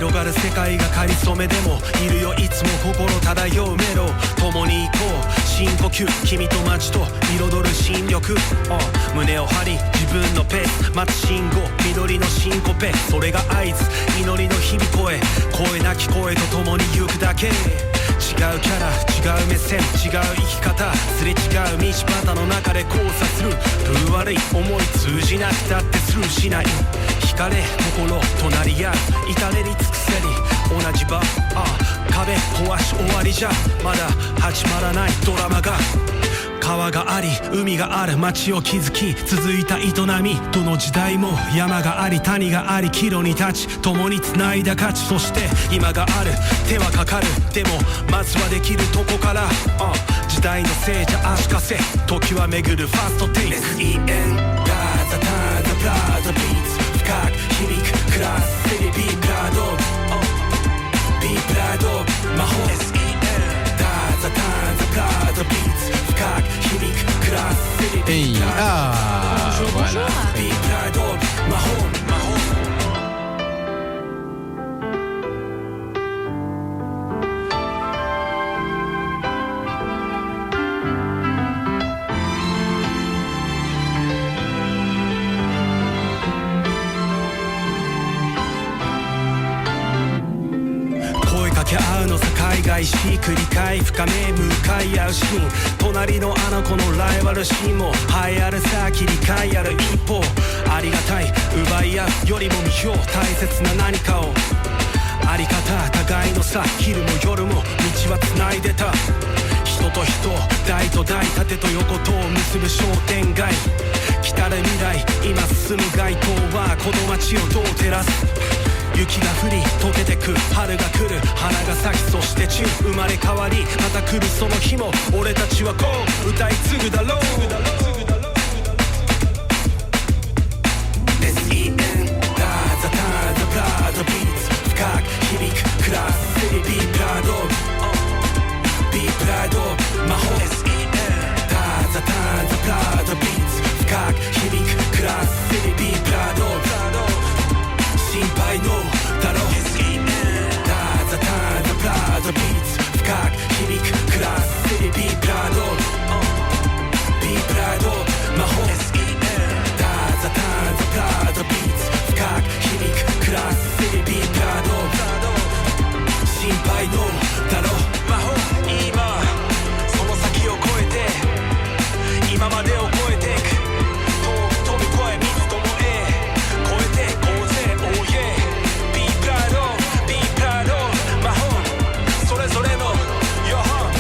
広がる世界がかりそめでもいるよいつも心漂うメロ共に行こう深呼吸君と街と彩る新緑胸を張り自分のペース待つ信号緑のシンコペそれが合図祈りの響声声なき声と共に行くだけ違うキャラ違う目線違う生き方すれ違う道端の中で交差する分悪い思い通じなくたってスルーしない惹かれ心隣り合う至れり尽くせり同じ場壁壊し終わりじゃまだ始まらないドラマが川があり海がある街を築き続いた営みどの時代も山があり谷があり岐路に立ち共に繋いだ価値そして今がある手はかかるでもまずはできるとこから時代のせいじゃ足かせ時は巡るファーストテイク SEN ガーザターザプラザビーツ深く響くクラスセリビープラドビープラド魔法 SEN ガーザターザプラザビーツHey, voilà.返し繰り返深め向かい合うシーン隣のあの子のライバルシーンも栄えあるさ切り替えある一方ありがたい奪い合うよりも見よう大切な何かをあり方互いのさ昼も夜も道は繋いでた人と人台と台縦と横とを結ぶ商店街来たる未来今進む街灯はこの街をどう照らす雪が降り溶けてく春が来る花が咲きそして宙生まれ変わりまた来るその日も俺たちはこう歌い継ぐだろう SEN ダーザターザプラザビーツ深く響くクラスセリビープラドビープラド魔法 SEN ダーザターザプラザビーツ深く響くクラスセリビープラド心配のだろう SEN ダーザターザプラザビーツ深く響くクラスセリビープラドビープラド魔法 SEN ダーザターザプラザビーツ深く響くクラスセリビープラド心配のだろう魔法今その先を越えて今までを超えていく飛び越え水とも超えてこうぜそれぞれの Your home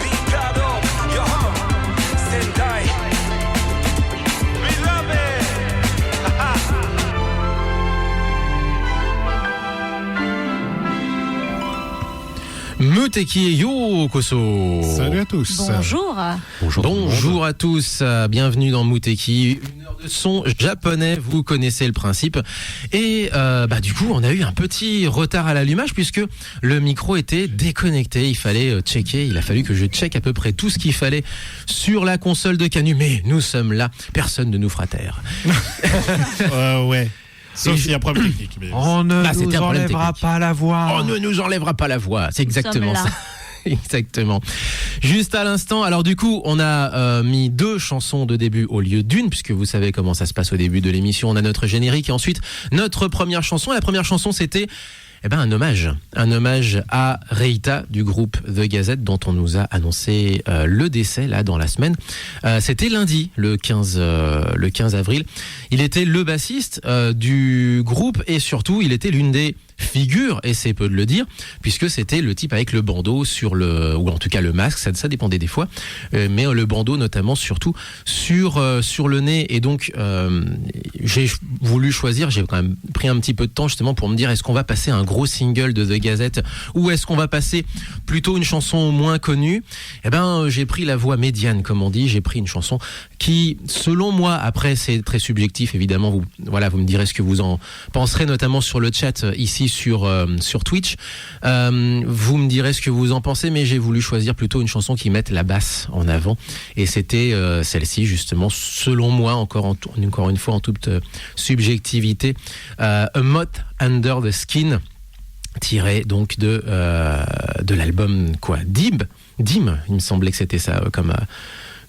Be proud of your home 仙台 We love it ムテキようこそ Salut à tous. Bonjour à tous, bienvenue dans Muteki, une heure de son japonais, vous connaissez le principe. Et du coup, on a eu un petit retard à l'allumage puisque le micro était déconnecté, il fallait checker, il a fallu que je check à peu près tout ce qu'il fallait sur la console de Canu, mais nous sommes là, personne ne nous fera taire. Ouais. Sauf s'il y a un problème technique. Mais... On ne nous enlèvera pas la voix. On ne nous enlèvera pas la voix, c'est exactement ça. Exactement. Juste à l'instant, alors du coup, on a mis 2 chansons de début au lieu d'une, puisque vous savez comment ça se passe au début de l'émission. On a notre générique et ensuite notre première chanson. La première chanson, c'était un hommage à Reita du groupe The Gazette dont on nous a annoncé le décès là dans la semaine. C'était lundi, le 15 avril. Il était le bassiste du groupe et surtout il était l'une des figure, et c'est peu de le dire, puisque c'était le type avec le bandeau sur le, ou en tout cas le masque, ça dépendait des fois, mais le bandeau notamment surtout sur le nez. Et donc j'ai voulu choisir, j'ai quand même pris un petit peu de temps justement pour me dire, est-ce qu'on va passer un gros single de The Gazette ou est-ce qu'on va passer plutôt une chanson moins connue? J'ai pris la voie médiane, comme on dit. J'ai pris une chanson qui, selon moi, après c'est très subjectif évidemment, vous me direz ce que vous en penserez, notamment sur le chat ici sur Twitch. Vous me direz ce que vous en pensez, mais j'ai voulu choisir plutôt une chanson qui mette la basse en avant, et c'était celle-ci justement, selon moi, encore une fois en toute subjectivité, A Moth Under the Skin. tiré donc de l'album quoi, Dim, il me semblait que c'était ça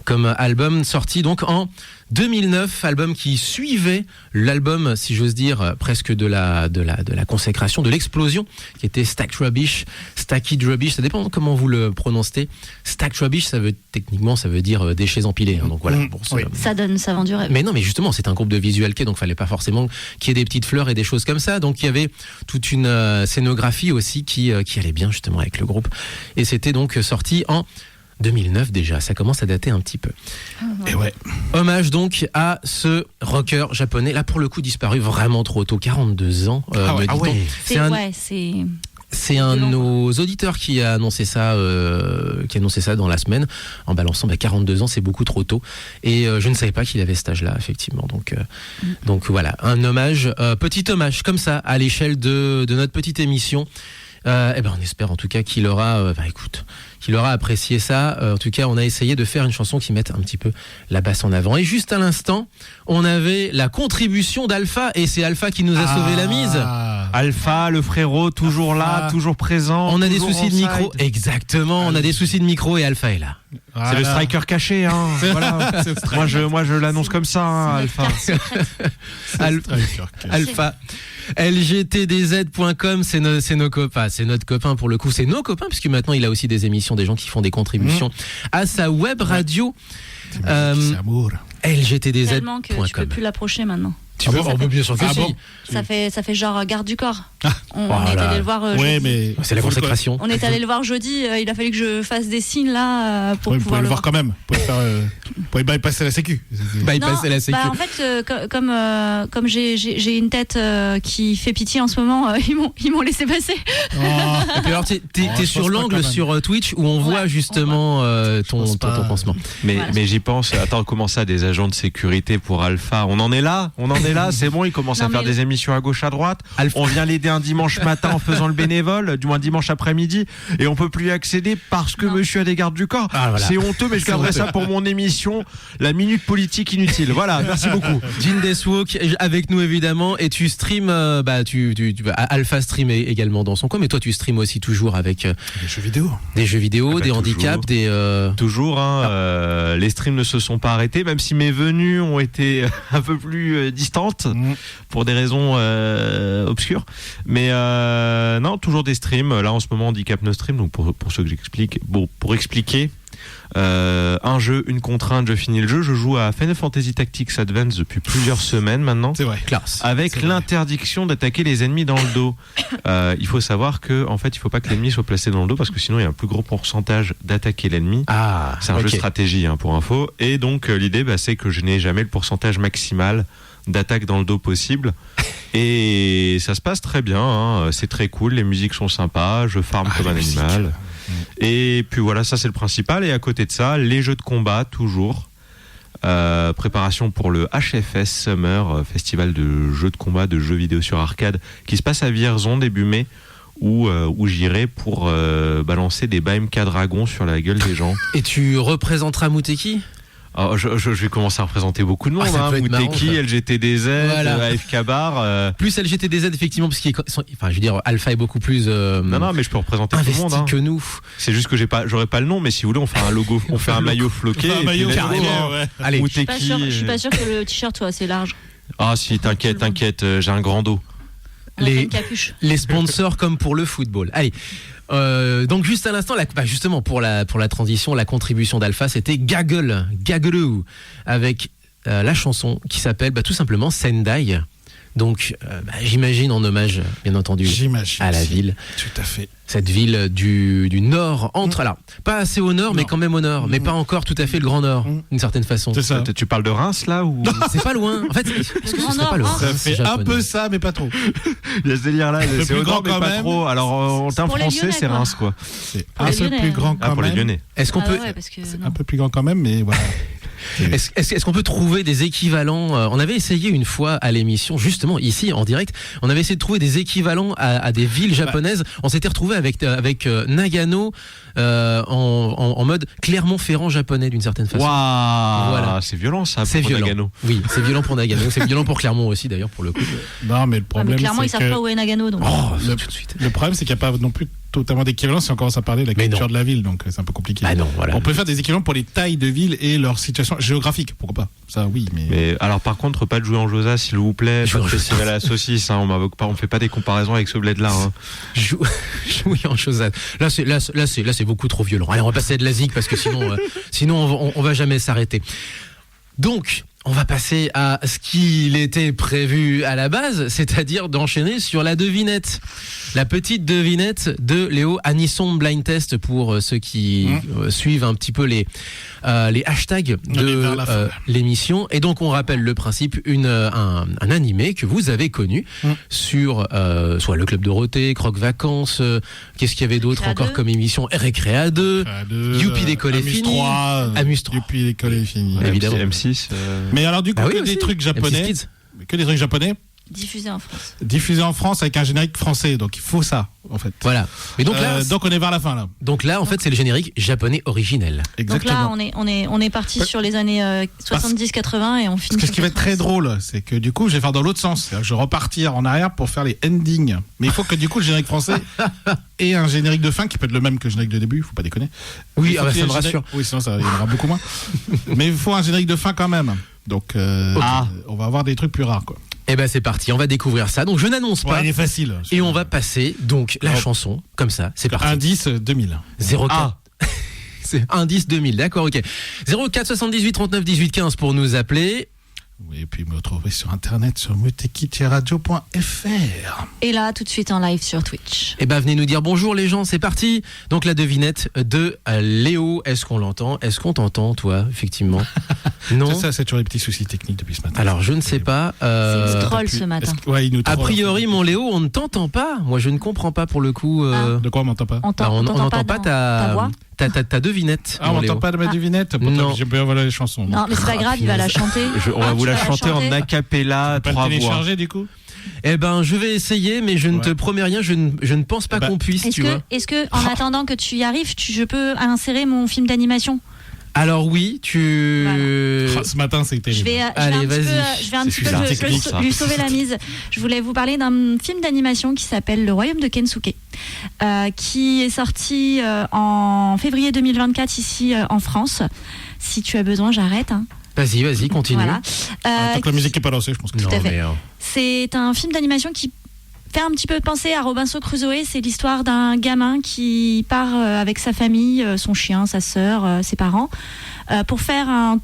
comme album sorti donc en 2009, album qui suivait l'album, si j'ose dire, presque de la consécration, de l'explosion, qui était Stacked Rubbish, ça dépend comment vous le prononcez. Stacked Rubbish, ça veut dire déchets empilés. Hein, donc voilà. Ça vend du rêve. Mais non, mais justement, c'est un groupe de visual kei, donc fallait pas forcément qu'il y ait des petites fleurs et des choses comme ça. Donc il y avait toute une scénographie aussi qui allait bien justement avec le groupe. Et c'était donc sorti en 2009 déjà, ça commence à dater un petit peu. Et ouais. Hommage donc à ce rocker japonais, là pour le coup disparu vraiment trop tôt, 42 ans. C'est un de nos auditeurs qui a annoncé ça dans la semaine en balançant 42 ans, c'est beaucoup trop tôt. Et je ne savais pas qu'il avait cet âge-là, effectivement. Donc voilà, un hommage, petit hommage comme ça à l'échelle de notre petite émission. On espère en tout cas qu'il aura apprécié ça. En tout cas, on a essayé de faire une chanson qui mette un petit peu la basse en avant. Et juste à l'instant, on avait la contribution d'Alpha, et c'est Alpha qui nous a sauvé la mise. Alpha, le frérot, toujours là, toujours présent. On a des soucis de micro. Exactement, on a des soucis de micro et Alpha est là. Voilà. C'est le striker caché, hein. Voilà. Moi, je l'annonce comme ça, hein, Alpha. Alpha. LGTDZ.com, c'est nos copains, c'est notre copain pour le coup, c'est nos copains puisque maintenant il a aussi des émissions, des gens qui font des contributions à sa web radio. LGTDZ.com. Tellement que tu peux plus l'approcher maintenant. Tu veux bien sûr que si. Bon ça fait genre garde du corps. On est allé le voir jeudi. Mais c'est la consécration. On est allé le voir jeudi, il a fallu que je fasse des signes là pour pouvoir le voir quand même. Pour bypasser la sécu. En fait, comme j'ai une tête qui fait pitié en ce moment, ils m'ont laissé passer. Et puis alors t'es sur l'angle sur Twitch où on voit justement ton pansement. Mais j'y pense. Attends, comment ça, des agents de sécurité pour Alpha? On en est là, c'est bon, ils commencent à faire des émissions à gauche, à droite. On vient l'aider un dimanche matin en faisant le bénévole, du moins dimanche après-midi, et on peut plus y accéder parce que monsieur a des gardes du corps. Voilà. C'est honteux, mais je garderai ça pour mon émission, la minute politique inutile. Voilà, merci beaucoup. Jean Deathwalk avec nous évidemment, et tu stream, Alpha stream également dans son coin, mais toi tu stream aussi toujours avec des jeux vidéo. Des jeux vidéo, des handicaps, Toujours, hein, les streams ne se sont pas arrêtés, même si mes venues ont été un peu plus distantes pour des raisons obscures. Mais non, toujours des streams. Là en ce moment, Handicap No Stream, donc pour ceux que j'explique, pour expliquer un jeu, une contrainte, je finis le jeu. Je joue à Final Fantasy Tactics Advance depuis plusieurs semaines maintenant. C'est vrai. Classe. Avec l'interdiction d'attaquer les ennemis dans le dos. Il faut savoir que, en fait, il faut pas que l'ennemi soit placé dans le dos parce que sinon il y a un plus gros pourcentage d'attaquer l'ennemi. C'est un jeu de stratégie, hein, pour info. Et donc l'idée, c'est que je n'ai jamais le pourcentage maximal d'attaque dans le dos possible. Et ça se passe très bien, hein. C'est très cool, les musiques sont sympas, je farme comme un animal. Et puis voilà, ça c'est le principal. Et à côté de ça, les jeux de combat, toujours. Préparation pour le HFS Summer, festival de jeux de combat, de jeux vidéo sur arcade, qui se passe à Vierzon début mai, où j'irai pour balancer des BMK Dragons sur la gueule des gens. Et tu représenteras Mouteki ? Je vais commencer à représenter beaucoup de monde, Mouteki, LGTDZ, AFK Bar. Plus LGTDZ effectivement, parce Alpha est beaucoup plus non, mais je peux représenter tout le monde, hein. Que nous. C'est juste que j'aurais pas le nom, mais si vous voulez, on fait un logo, on fait un maillot floqué. Allez, je suis pas sûr que le t-shirt soit assez large. Ah si, t'inquiète, j'ai un grand dos. Les sponsors comme pour le football. Allez. Donc juste à l'instant, justement pour la transition, la contribution d'Alpha, c'était Gaggle avec la chanson qui s'appelle tout simplement Sendai. Donc j'imagine en hommage, bien entendu, à la ville. Tout à fait. Cette ville du nord, alors pas assez au nord, mais quand même au nord, mais pas encore tout à fait le Grand Nord, d'une certaine façon. C'est ça. Tu parles de Reims là ou c'est pas loin. En fait, est-ce que ce serait pas loin? Ça fait un peu ça, mais pas trop. Il y a ce délire là, c'est au nord mais pas trop. Alors en termes français, c'est Reims quoi. C'est un peu plus grand quand même. Pour les Lyonnais. Est-ce qu'on peut c'est un peu plus grand quand même, mais voilà. Est-ce qu'on peut trouver des équivalents On avait essayé une fois à l'émission, justement ici en direct, on avait essayé de trouver des équivalents à des villes japonaises. On s'était retrouvé avec Nagano en mode Clermont-Ferrand japonais d'une certaine façon. Waouh, voilà. C'est violent ça. C'est pour violent. Nagano. Oui, c'est violent pour Nagano, c'est violent pour Clermont aussi d'ailleurs pour le coup. Non, mais le problème, clairement, c'est ils savent pas où est Nagano. Donc. Tout de suite. Le problème, c'est qu'il n'y a pas non plus totalement d'équivalent si on commence à parler de la culture de la ville, donc c'est un peu compliqué. Ah non, voilà. On peut faire des équivalents pour les tailles de villes et leur situation géographique, pourquoi pas. Ça, oui, mais alors par contre, pas de jouer en Josa, s'il vous plaît. Pas de festival à la saucisse. On fait pas des comparaisons avec ce bled-là. Jouer en Josade. Là, c'est beaucoup trop violent. Allez, on va passer à de la zig parce que sinon, on va jamais s'arrêter. Donc, on va passer à ce qu'il était prévu à la base, c'est-à-dire d'enchaîner sur la devinette. La petite devinette de Léo, Anisson Blind Test pour ceux qui suivent un petit peu les hashtags de l'émission. Et donc on rappelle le principe, un animé que vous avez connu sur soit le Club Dorothée, Croque Vacances, qu'est-ce qu'il y avait d'autre encore comme émission, Récréa 2, Youpi l'école est finie, Amuse-3, Youpi l'école est finie, évidemment, M6. Mais alors du coup, oui, des trucs japonais, que des trucs japonais. Diffusé en France. Diffusé en France avec un générique français, donc il faut ça en fait. Voilà. Mais donc là, donc on est vers la fin là. Donc là, en fait, c'est le générique japonais originel. Exactement. Donc là, on est parti sur les années 70-80 et on finit. Parce que ce qui va être très drôle, c'est que du coup, je vais faire dans l'autre sens. Je vais repartir en arrière pour faire les endings. Mais il faut que du coup, le générique français ait un générique de fin qui peut être le même que le générique de début. Faut pas déconner. Oui, ça me rassure. Oui, sinon il y en aura beaucoup moins. Mais il faut un générique de fin quand même. Donc, on va avoir des trucs plus rares, quoi. Eh ben c'est parti, on va découvrir ça. Donc je n'annonce pas. Il est facile. Et on va passer donc la chanson comme ça. C'est parti. Indice 2000. 04. C'est indice 2000, d'accord, ok. 04 78 39 18 15 pour nous appeler. Et puis me retrouver sur internet sur mutekitiradio.fr. Et là, tout de suite en live sur Twitch. Eh ben venez nous dire bonjour les gens, c'est parti. Donc la devinette de Léo, est-ce qu'on l'entend? Est-ce qu'on t'entend toi, effectivement? Non. Ça, c'est toujours des petits soucis techniques depuis ce matin. Alors je ne sais pas. C'est une troll ce matin. Ouais, il nous troll. A priori, mon Léo, on ne t'entend pas. Moi, je ne comprends pas pour le coup. De quoi on m'entend pas? On n'entend pas ta voix. Ta devinette. Ah, on m'entend pas de ma devinette? Non. J'ai bien voilà les chansons. Non, mais c'est pas grave, il va la chanter. On va vous la chanter en acapella, 3 voix. voix. Télécharger du coup? Eh ben, je vais essayer, mais je ne te promets rien. Je ne pense pas qu'on puisse. Est-ce que, en attendant que tu y arrives, je peux insérer mon film d'animation? Alors oui, Voilà. Ce matin, c'est terrible. Allez, vas-y. Je vais un petit peu lui sauver la mise. Je voulais vous parler d'un film d'animation qui s'appelle Le Royaume de Kensuke, qui est sorti en février 2024 ici en France. Si tu as besoin, j'arrête. Hein. Vas-y, continue. Voilà. Tant que la musique n'est pas lancée, je pense que tout à fait. C'est un film d'animation qui fait un petit peu penser à Robinson Crusoe. C'est l'histoire d'un gamin qui part avec sa famille, son chien, sa sœur, ses parents, pour faire un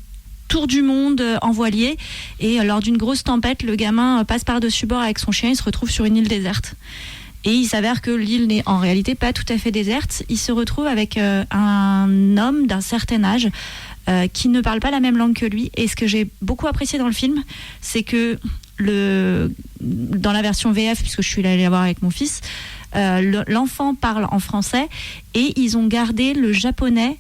tour du monde en voilier. Et lors d'une grosse tempête, le gamin passe par-dessus bord avec son chien. Il se retrouve sur une île déserte. Et il s'avère que l'île n'est en réalité pas tout à fait déserte. Il se retrouve avec un homme d'un certain âge qui ne parle pas la même langue que lui. Et ce que j'ai beaucoup apprécié dans le film, c'est que dans la version VF, puisque je suis allée la voir avec mon fils, l'enfant parle en français et ils ont gardé le japonais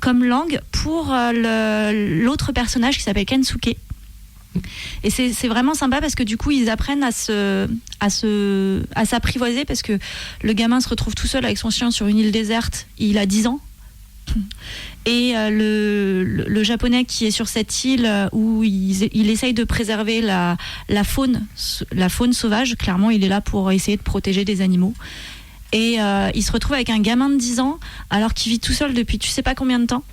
comme langue pour l'autre personnage qui s'appelle Kensuke. Et c'est vraiment sympa parce que du coup ils apprennent à s'apprivoiser, parce que le gamin se retrouve tout seul avec son chien sur une île déserte. Il a 10 ans. Et le japonais qui est sur cette île où il essaye de préserver la faune sauvage, clairement il est là pour essayer de protéger des animaux. Et il se retrouve avec un gamin de 10 ans alors qu'il vit tout seul depuis tu sais pas combien de temps,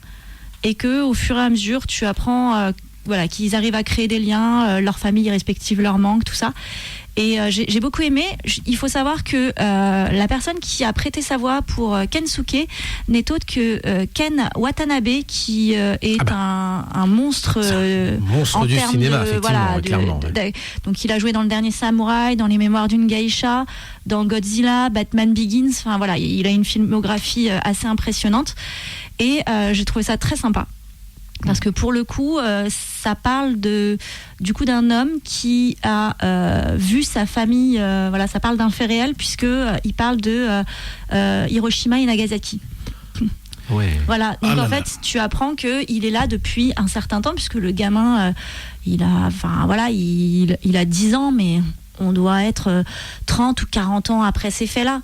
et que au fur et à mesure tu apprends qu'ils arrivent à créer des liens, leurs familles respectives leur manquent, tout ça. Et j'ai beaucoup aimé. Il faut savoir que la personne qui a prêté sa voix pour Kensuke n'est autre que Ken Watanabe, qui est un monstre, monstre du cinéma, effectivement, clairement. Donc il a joué dans Le Dernier Samouraï, dans Les Mémoires d'une Geisha, dans Godzilla, Batman Begins. Enfin voilà, il a une filmographie assez impressionnante. Et j'ai trouvé ça très sympa. Parce que pour le coup, ça parle du coup d'un homme qui a vu sa famille. Ça parle d'un fait réel, puisque il parle de Hiroshima et Nagasaki. Ouais. Voilà. Donc en fait, tu apprends qu'il est là depuis un certain temps, puisque le gamin, il a 10 ans, mais on doit être 30 ou 40 ans après ces faits-là.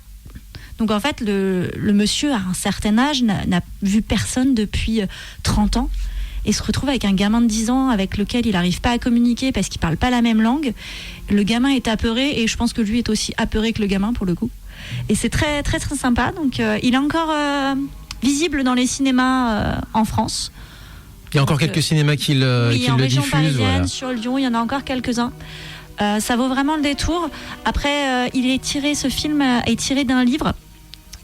Donc en fait, le monsieur, à un certain âge, n'a vu personne depuis 30 ans et se retrouve avec un gamin de 10 ans avec lequel il n'arrive pas à communiquer parce qu'il ne parle pas la même langue. Le gamin est apeuré et je pense que lui est aussi apeuré que le gamin pour le coup. Et c'est très, très, très sympa. Donc il est encore visible dans les cinémas en France. Il y a encore quelques cinémas qui le en région diffusent. parisienne, Voilà. sur Lyon, il y en a encore quelques-uns. Ça vaut vraiment le détour. Après, ce film est tiré d'un livre.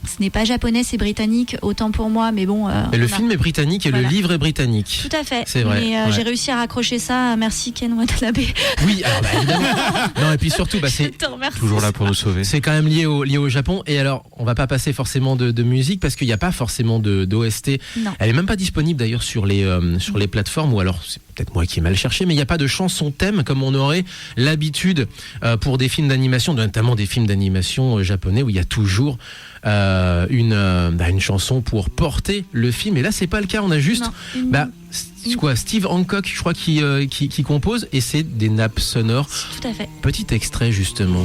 Ce n'est pas japonais, c'est britannique, autant pour moi, mais bon. Le film est britannique et le livre est britannique. Tout à fait. C'est vrai. Mais j'ai réussi à raccrocher ça. Merci Ken Watanabe. Oui, alors évidemment. Non, et puis surtout, c'est toujours là pour nous sauver. C'est quand même lié au Japon. Et alors, on va pas passer forcément de musique parce qu'il n'y a pas forcément d'OST. Non. Elle est même pas disponible d'ailleurs sur les plateformes, ou alors c'est peut-être moi qui ai mal cherché, mais il n'y a pas de chanson thème comme on aurait l'habitude pour des films d'animation, notamment des films d'animation japonais où il y a toujours une chanson pour porter le film. Et là, c'est pas le cas. On a juste Steve Hancock, je crois, qui compose, et c'est des nappes sonores. Tout à fait. Petit extrait justement.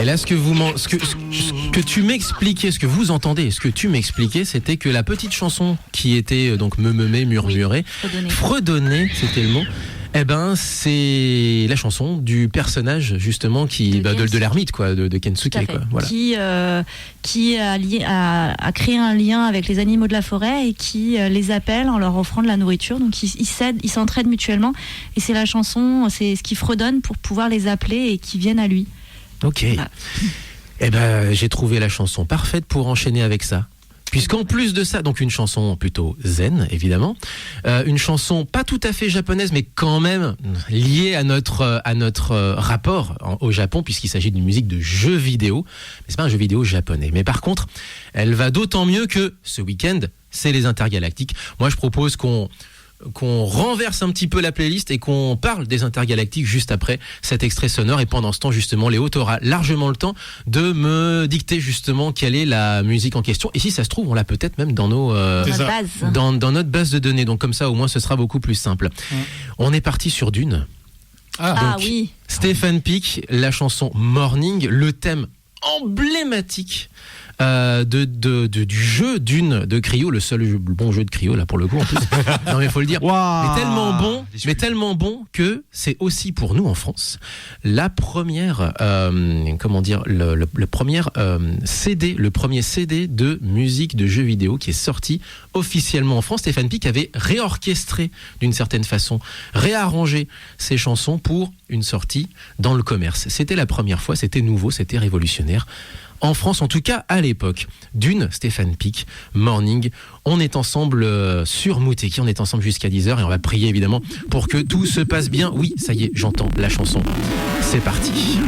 Et là, ce que tu m'expliquais, ce que vous entendez, ce que tu m'expliquais, c'était que la petite chanson qui était donc murmurée, fredonnée, c'était le mot. Eh ben, c'est la chanson du personnage justement de l'ermite, quoi, de Kensuke, quoi. Voilà. Qui a créé un lien avec les animaux de la forêt et qui les appelle en leur offrant de la nourriture. Donc ils s'entraident mutuellement, et c'est la chanson, c'est ce qui fredonne pour pouvoir les appeler et qu'ils viennent à lui. Ok. Voilà. Eh ben, j'ai trouvé la chanson parfaite pour enchaîner avec ça. Puisqu'en plus de ça, donc une chanson plutôt zen, évidemment, une chanson pas tout à fait japonaise, mais quand même liée à notre rapport au Japon, puisqu'il s'agit d'une musique de jeu vidéo. Mais c'est pas un jeu vidéo japonais. Mais par contre, elle va d'autant mieux que ce week-end, c'est les Intergalactiques. Moi, je propose qu'on renverse un petit peu la playlist et qu'on parle des Intergalactiques juste après cet extrait sonore. Et pendant ce temps, justement, Léo, t'auras largement le temps de me dicter justement quelle est la musique en question. Et si ça se trouve, on l'a peut-être même dans dans notre base de données. Donc comme ça, au moins, ce sera beaucoup plus simple. On est parti sur Dune. Oui. Stephen Peck, la chanson Morning, le thème emblématique du jeu Dune de Cryo, le seul bon jeu de Cryo là pour le coup en plus. Non mais faut le dire. Wow. Mais tellement bon que c'est aussi pour nous en France la première le premier CD de musique de jeux vidéo qui est sorti officiellement en France. Stephen Peck avait réorchestré d'une certaine façon, réarrangé ses chansons pour une sortie dans le commerce. C'était la première fois, c'était nouveau, c'était révolutionnaire. En France, en tout cas à l'époque. Dune, Stephen Peck, Morning. On est ensemble sur Mouteki, on est ensemble jusqu'à 10h et on va prier évidemment pour que tout se passe bien. Oui, ça y est, j'entends la chanson. C'est parti.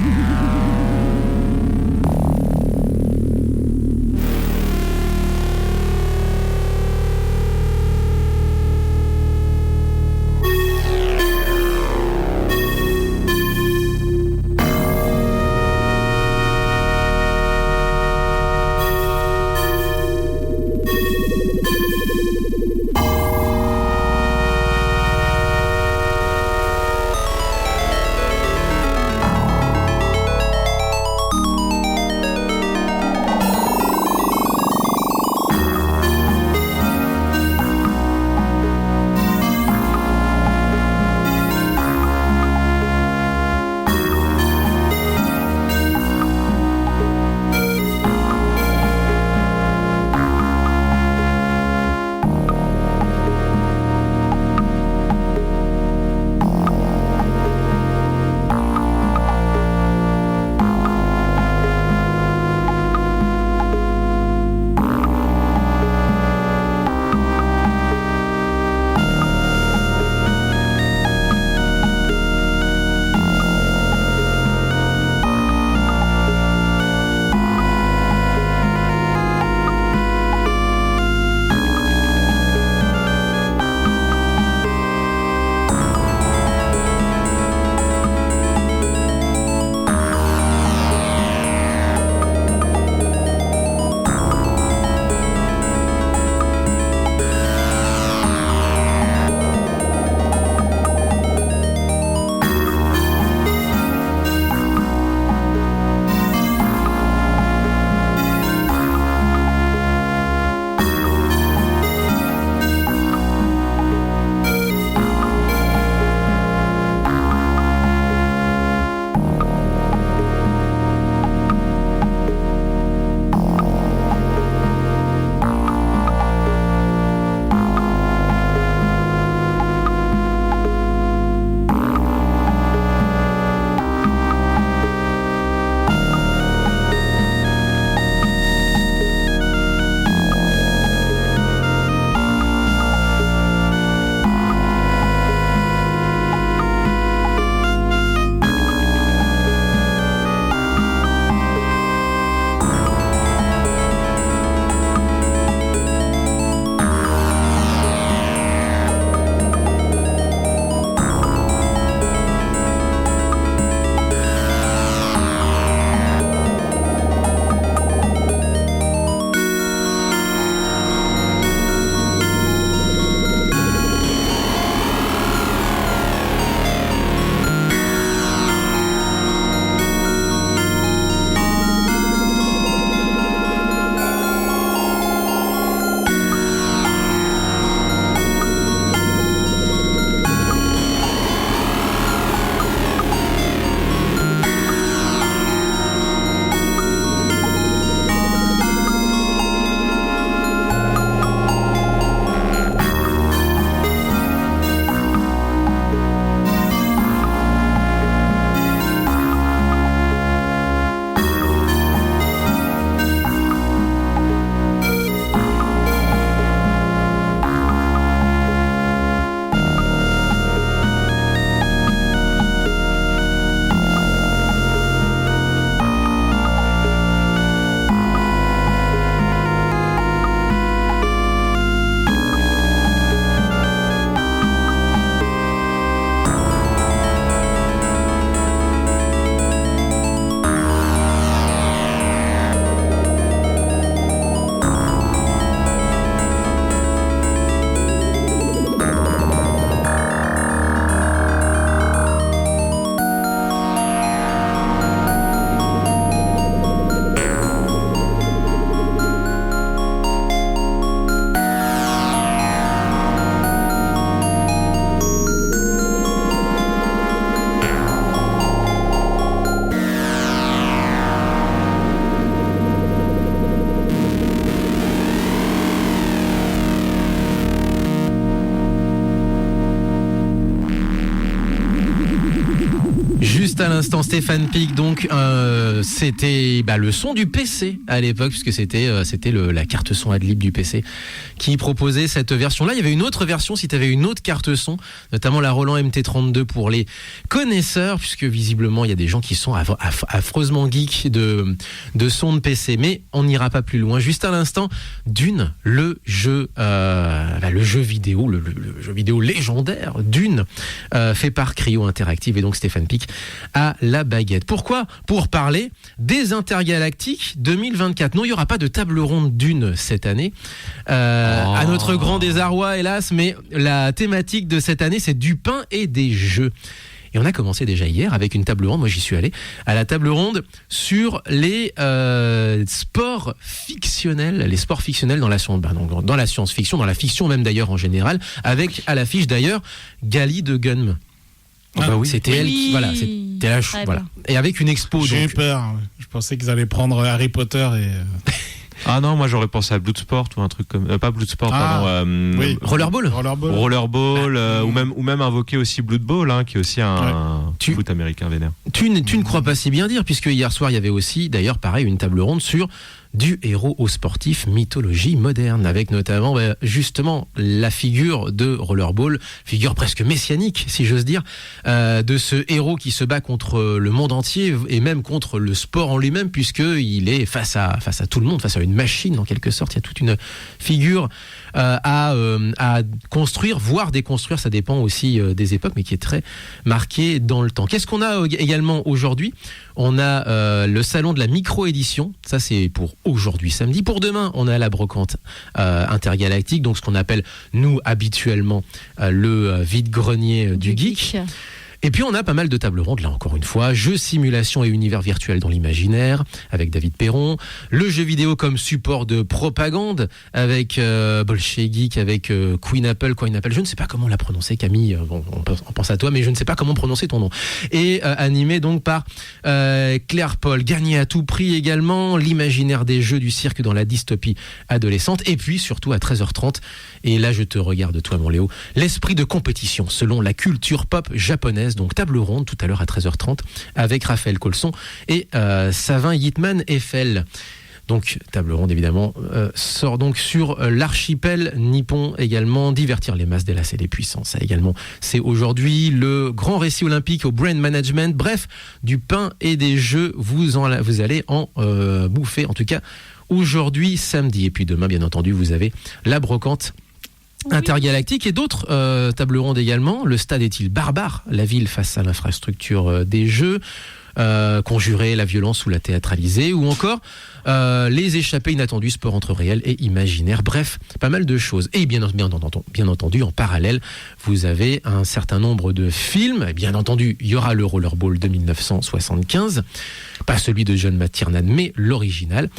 l'instant, Stéphane Pic, donc c'était le son du PC à l'époque, puisque c'était la carte son Adlib du PC qui proposait cette version-là. Il y avait une autre version si tu avais une autre carte son, notamment la Roland MT32 pour les connaisseurs, puisque visiblement il y a des gens qui sont affreusement geeks de son de PC. Mais on n'ira pas plus loin. Juste à l'instant, Dune, le jeu vidéo, le jeu vidéo légendaire Dune, fait par Cryo Interactive, et donc Stéphane Pic à la baguette. Pourquoi ? Pour parler des Intergalactiques 2024. Non, il n'y aura pas de table ronde Dune cette année, à notre grand désarroi hélas, mais la thématique de cette année c'est du pain et des jeux. Et on a commencé déjà hier avec une table ronde, moi j'y suis allé, à la table ronde sur les sports fictionnels dans la science-fiction, dans la fiction même d'ailleurs en général, avec à l'affiche d'ailleurs Gali de Gunm. Oui. C'était elle qui, voilà, c'était la voilà. Et avec une expo. J'ai eu peur, je pensais qu'ils allaient prendre Harry Potter et... Ah non, moi j'aurais pensé à Bloodsport ou un truc comme pas Bloodsport, pardon. Oui. Rollerball, ou même invoquer aussi Blood Bowl, qui est aussi un foot américain vénère. Tu ne crois pas si bien dire, puisque hier soir il y avait aussi, d'ailleurs pareil, une table ronde sur du héros au sportif, mythologie moderne, avec notamment justement la figure de Rollerball, figure presque messianique si j'ose dire, de ce héros qui se bat contre le monde entier et même contre le sport en lui-même, puisqu'il est face à tout le monde, face à une machine en quelque sorte. Il y a toute une figure à construire, voire déconstruire, ça dépend aussi des époques, mais qui est très marquée dans le temps. Qu'est-ce qu'on a également aujourd'hui ? On a le salon de la micro-édition, ça c'est pour aujourd'hui samedi. Pour demain, on a la brocante intergalactique, donc ce qu'on appelle nous habituellement le vide-grenier du geek. Et puis on a pas mal de tables rondes, là encore une fois, jeux, simulation et univers virtuel dans l'imaginaire, avec David Perron, le jeu vidéo comme support de propagande, avec Bolshoi Geek, avec Queen Apple, je ne sais pas comment la prononcer, Camille, on pense à toi, mais je ne sais pas comment prononcer ton nom. Et animé donc par Claire Paul, gagné à tout prix également, l'imaginaire des jeux du cirque dans la dystopie adolescente, et puis surtout à 13h30, et là je te regarde toi mon Léo, l'esprit de compétition selon la culture pop japonaise. Donc table ronde tout à l'heure à 13h30 avec Raphaël Colson et Savin Yitman Eiffel. Donc table ronde évidemment sort donc sur l'archipel nippon également, divertir les masses, délasser les puissances. Ça également, c'est aujourd'hui le grand récit olympique au brain management. Bref, du pain et des jeux, vous allez en bouffer en tout cas aujourd'hui samedi. Et puis demain bien entendu vous avez la brocante intergalactique et d'autres tables rondes également. Le stade est-il barbare ? La ville face à l'infrastructure des jeux, conjurer la violence ou la théâtraliser, ou encore les échappées inattendues, sport entre réel et imaginaire. Bref, pas mal de choses. Et bien entendu, en parallèle, vous avez un certain nombre de films. Et bien entendu, il y aura le Rollerball de 1975, pas celui de John McTiernan, mais l'original,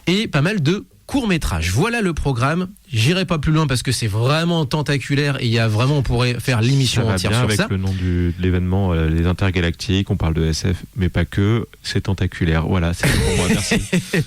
et pas mal de court-métrage. Voilà le programme. J'irai pas plus loin parce que c'est vraiment tentaculaire et on pourrait faire l'émission entière sur ça. Avec le nom de l'événement, les Intergalactiques, on parle de SF, mais pas que, c'est tentaculaire. Voilà, c'est pour moi, merci.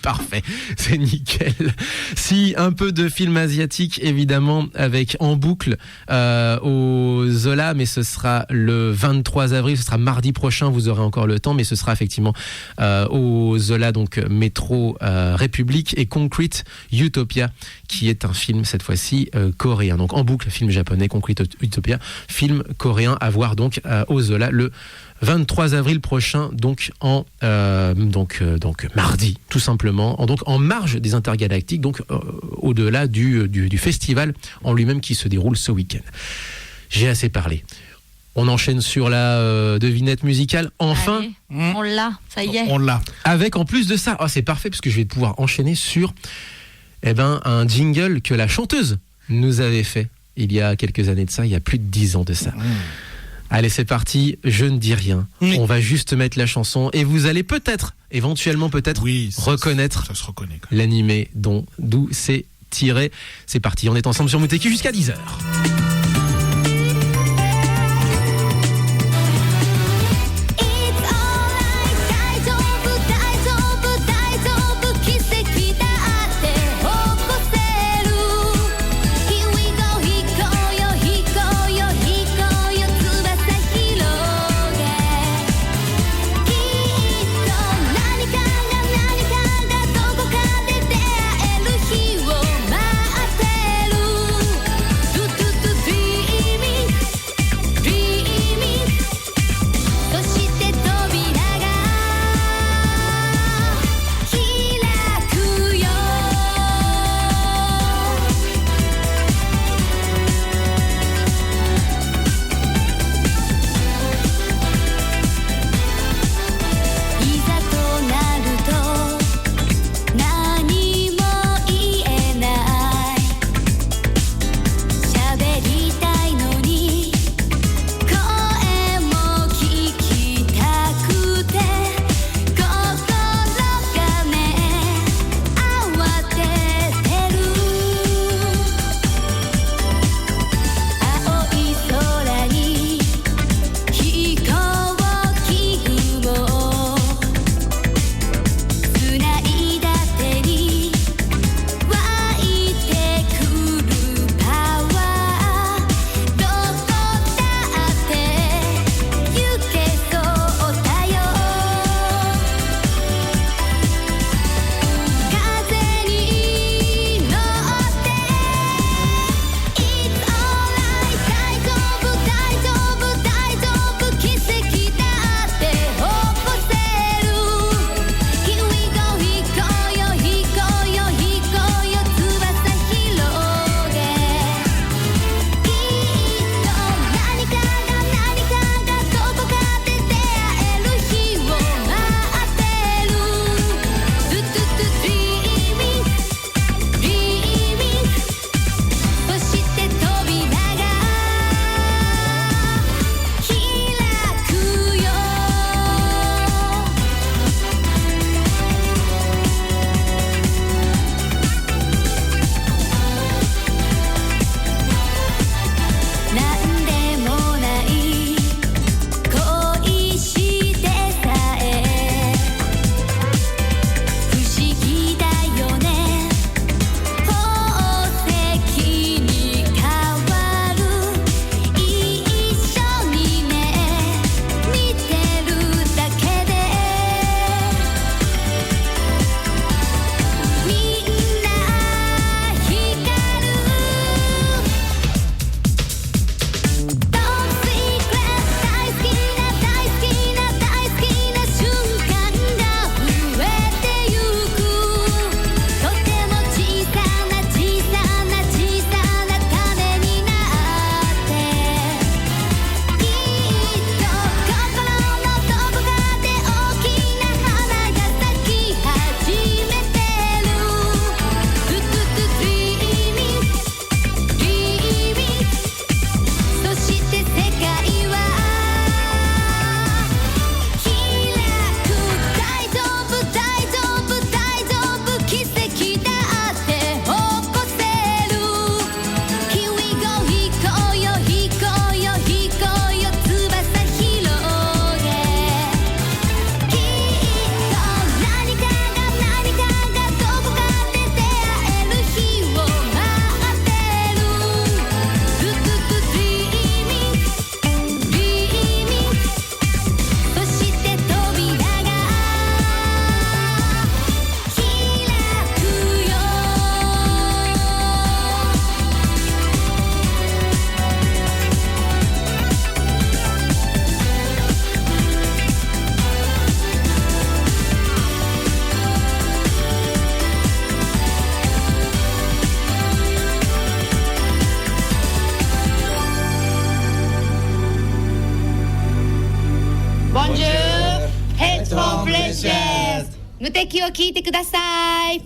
Parfait, c'est nickel. Si, un peu de film asiatique, évidemment, avec en boucle au Zola, mais ce sera le 23 avril, ce sera mardi prochain, vous aurez encore le temps, mais ce sera effectivement au Zola, donc Métro République et Concrete Utopia, qui est un film cette fois-ci coréen. Donc en boucle, film japonais, Concrete Utopia, film coréen à voir donc au Zola le 23 avril prochain, donc mardi, tout simplement, donc en marge des Intergalactiques, donc au-delà du festival en lui-même qui se déroule ce week-end. J'ai assez parlé. On enchaîne sur la devinette musicale. Enfin, allez, on l'a, ça y est. On l'a. Avec en plus de ça, c'est parfait parce que je vais pouvoir enchaîner sur un jingle que la chanteuse nous avait fait il y a quelques années de ça, il y a plus de 10 ans de ça. Allez, c'est parti, je ne dis rien. On va juste mettre la chanson et vous allez éventuellement reconnaître ça se reconnaît l'animé d'où c'est tiré. C'est parti, on est ensemble sur Muteki jusqu'à 10h. コンプレッシャーズ無敵を聞いてください。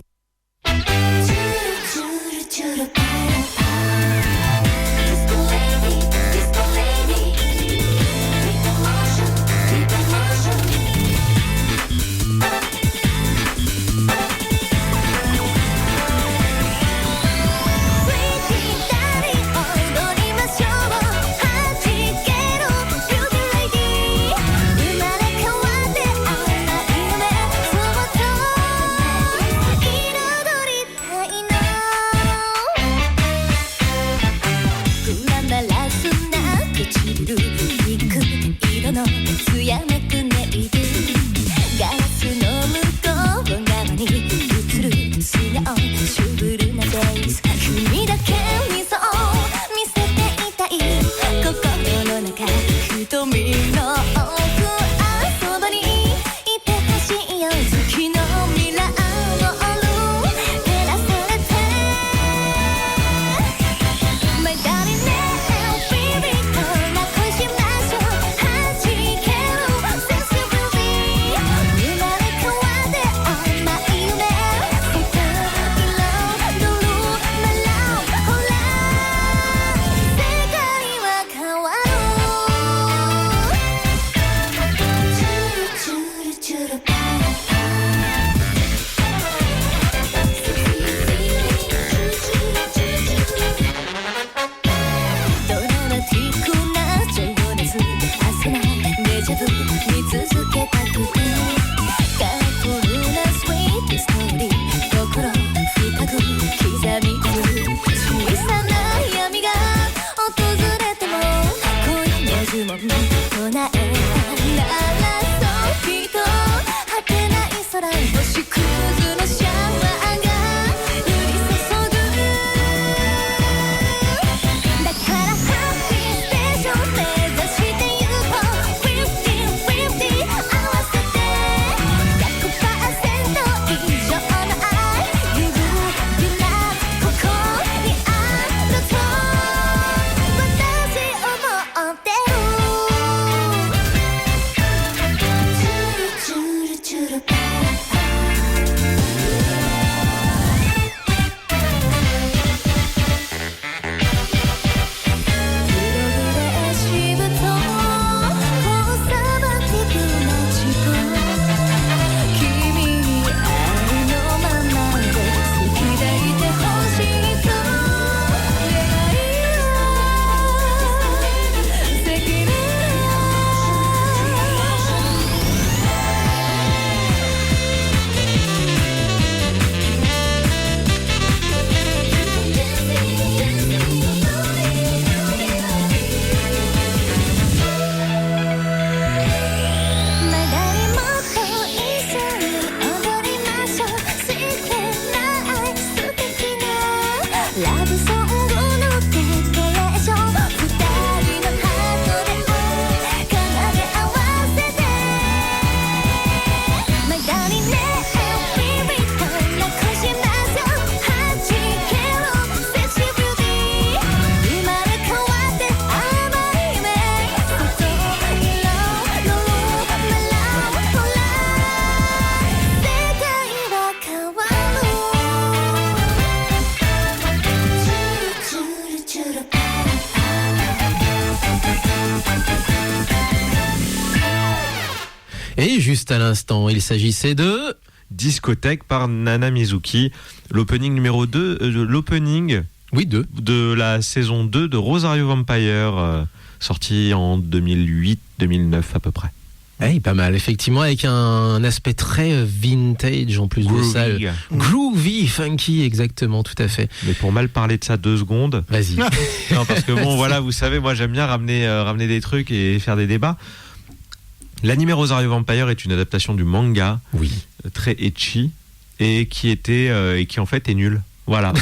Et juste à l'instant, il s'agissait de Discothèque par Nana Mizuki, l'opening numéro 2, l'opening oui, 2 de la saison 2 de Rosario Vampire, sorti en 2008-2009 à peu près. Hey, pas mal, effectivement, avec un aspect très vintage en plus groovy. De ça. Groovy, funky, exactement, tout à fait. Mais pour mal parler de ça 2 secondes. Vas-y. Non, parce que bon, voilà, vous savez, moi j'aime bien ramener des trucs et faire des débats. L'anime Rosario Vampire est une adaptation du manga, oui, très ecchi, et qui en fait est nul. Voilà.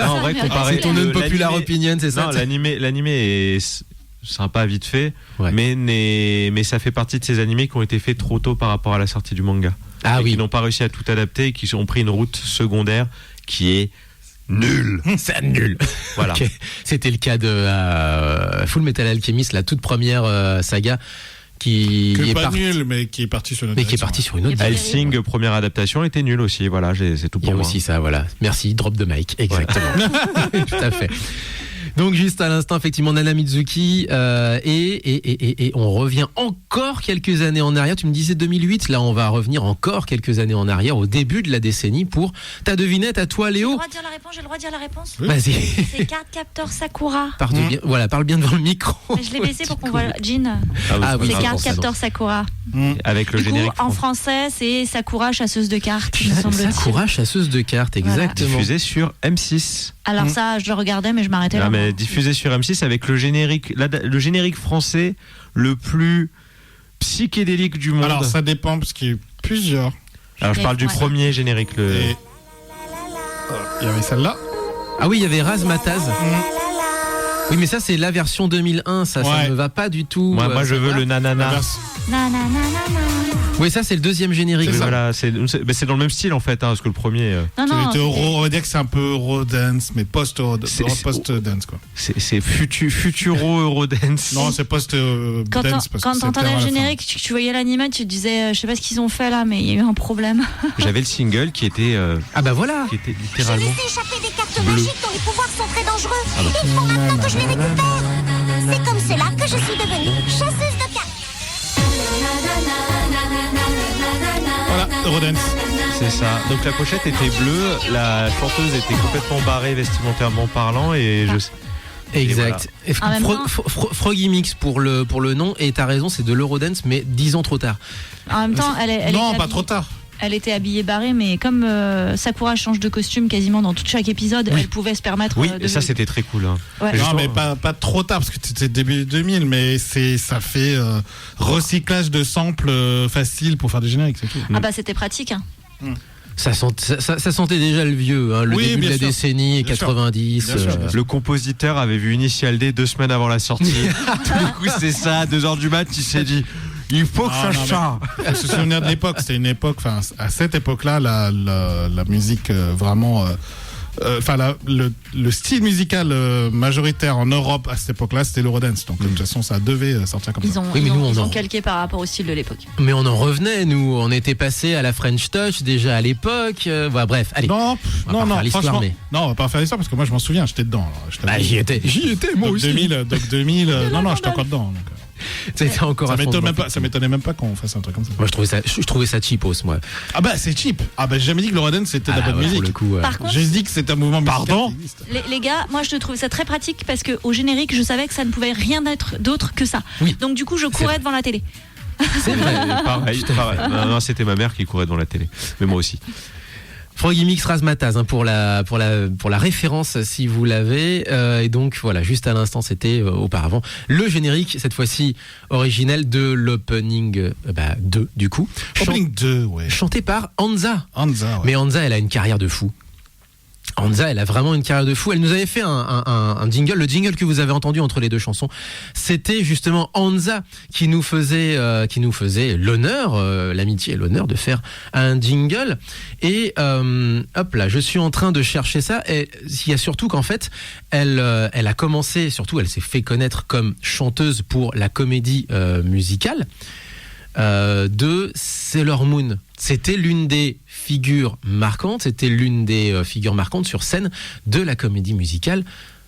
Non, en vrai, comparé. C'est ton unpopular opinion, c'est ça? Non, l'anime est sympa vite fait, ouais. mais ça fait partie de ces animés qui ont été faits trop tôt par rapport à la sortie du manga. Ah oui. Qui n'ont pas réussi à tout adapter et qui ont pris une route secondaire qui est nul. C'est nul. Voilà. Okay. C'était le cas de Full Metal Alchemist, la toute première saga, qui Que est pas parti, nul, mais qui est parti sur une autre mais qui est direction, parti ouais. sur une autre Et puis, direction. Hellsing, première adaptation, était nul aussi. Voilà, c'est tout Il y pour a moi. aussi ça, voilà. Merci, drop de mic, exactement. Tout à fait. Donc juste à l'instant, effectivement, Nana Mizuki et on revient encore quelques années en arrière. Tu me disais 2008, là on va revenir encore quelques années en arrière, au début de la décennie pour ta devinette à toi, J'ai le Léo. droit de dire la réponse, j'ai le droit de dire la réponse. Oui. Vas-y, C'est Card Captor Sakura. parle bien devant le micro. Je l'ai baissé pour qu'on voit Jean. Ah oui, C'est grave, Card pour ça, Captor Sakura. Avec le Du coup, générique en français, c'est Sakura chasseuse de cartes, me semble-t-il. Sakura, chasseuse de cartes, exactement. diffusé sur M6. Alors ça, je le regardais, mais je m'arrêtais là. Ah, mais diffusé sur M6 avec le générique français le plus psychédélique du monde. Alors ça dépend parce qu'il y a eu plusieurs. Alors, je parle du Ouais. premier générique. Et il y avait celle-là. Ah oui, il y avait Razmataz. Oui, mais ça c'est la version 2001, ça Ouais. ne va pas du tout. Moi, je ça veux va. le La nanana. version- Oui, ça c'est le deuxième générique. Oui, ça. voilà, c'est dans le même style en fait, hein, parce que le premier, Non, non, C'était on va dire que c'est un peu Eurodance, mais C'est- post-dance quoi. c'est Futuro Eurodance. Non, c'est post-dance. Quand parce que t'entendais c'était à le la fin. générique, tu voyais l'animé, tu te disais, je sais pas ce qu'ils ont fait là, mais il y a eu un problème. J'avais le single qui était Ah bah voilà. littéralement. échapper des cartes Bleu. magiques dont les pouvoirs sont très dangereux. Il faut maintenant que je les récupère. C'est comme cela que je suis devenue chasseuse de cartes. Voilà, Eurodance. C'est ça. Donc la pochette était bleue, la chanteuse était complètement barrée vestimentairement parlant et je sais. Exact. Et En même temps- Froggy Mix pour le nom, et t'as raison, c'est de l'Eurodance, mais 10 ans trop tard. En même temps, elle Non, était pas habillée- trop tard. Elle était habillée barrée, mais comme Sakura change de costume quasiment dans tout chaque épisode, elle pouvait se permettre Oui, de... ça c'était très cool. Hein. Ouais. Mais Non, justement- mais pas trop tard parce que c'était début 2000, mais ça fait recyclage de samples facile pour faire des génériques, c'est tout. Ah bah c'était pratique. Hein. Ça sentait déjà le vieux, hein, le Oui, début de bien la sûr. décennie Bien sûr. 90. Bien sûr, bien Le compositeur avait vu Initial D 2 semaines avant la sortie. Du coup, c'est ça, à 2h du mat, il s'est dit il faut que Ah, ça non, mais- change. Faut se souvenir de l'époque. C'était une époque, enfin, à cette époque-là, la musique vraiment. Enfin, le style musical majoritaire en Europe à cette époque-là, c'était l'Eurodance. Donc, de toute façon, ça devait sortir comme Ils ça. ont, Oui, mais ils ont- nous, on ils en- ont calqué par rapport au style de l'époque. Mais on en revenait, nous. On était passé à la French Touch déjà à l'époque. Voilà, bref, allez. Non, On va pas faire l'histoire, franchement, mais- non, on va pas faire l'histoire parce que moi, je m'en souviens, j'étais dedans. alors, je t'avoue. Bah, j'y étais, moi Donc aussi. 2000, non, j'étais encore dedans. Donc, C'était encore à fond dedans. ça m'étonnait même pas qu'on fasse un truc comme ça. Moi, je trouvais ça cheapos, moi. Ah bah, c'est cheap. Ah bah, j'ai jamais dit que l'Eurodance c'était de la bonne ouais, musique. pour le coup, Par contre, J'ai dit que c'était un mouvement musical. Pardon qui existe. les gars, moi je trouvais ça très pratique parce que au générique, je savais que ça ne pouvait rien être d'autre que ça. Oui. Donc du coup, je courais devant la télé. c'est vrai. Pareil. Non, c'était ma mère qui courait devant la télé. Mais moi aussi. Froggy Mix Razmataz, hein, pour la référence si vous l'avez. Et donc voilà, juste à l'instant, c'était auparavant le générique, cette fois-ci originel de l'opening 2 du coup. Opening 2, ouais. Chanté par Hansa. Hansa, ouais. Mais Hansa, elle a une carrière de fou. Hansa, elle a vraiment une carrière de fou. Elle nous avait fait un jingle. Le jingle que vous avez entendu entre les deux chansons, c'était justement Hansa qui nous faisait l'honneur, l'amitié et l'honneur de faire un jingle. Et hop là, je suis en train de chercher ça. Et il y a surtout qu'en fait, elle a commencé, surtout, elle s'est fait connaître comme chanteuse pour la comédie musicale de Sailor Moon. C'était l'une des figures marquantes, sur scène de la comédie musicale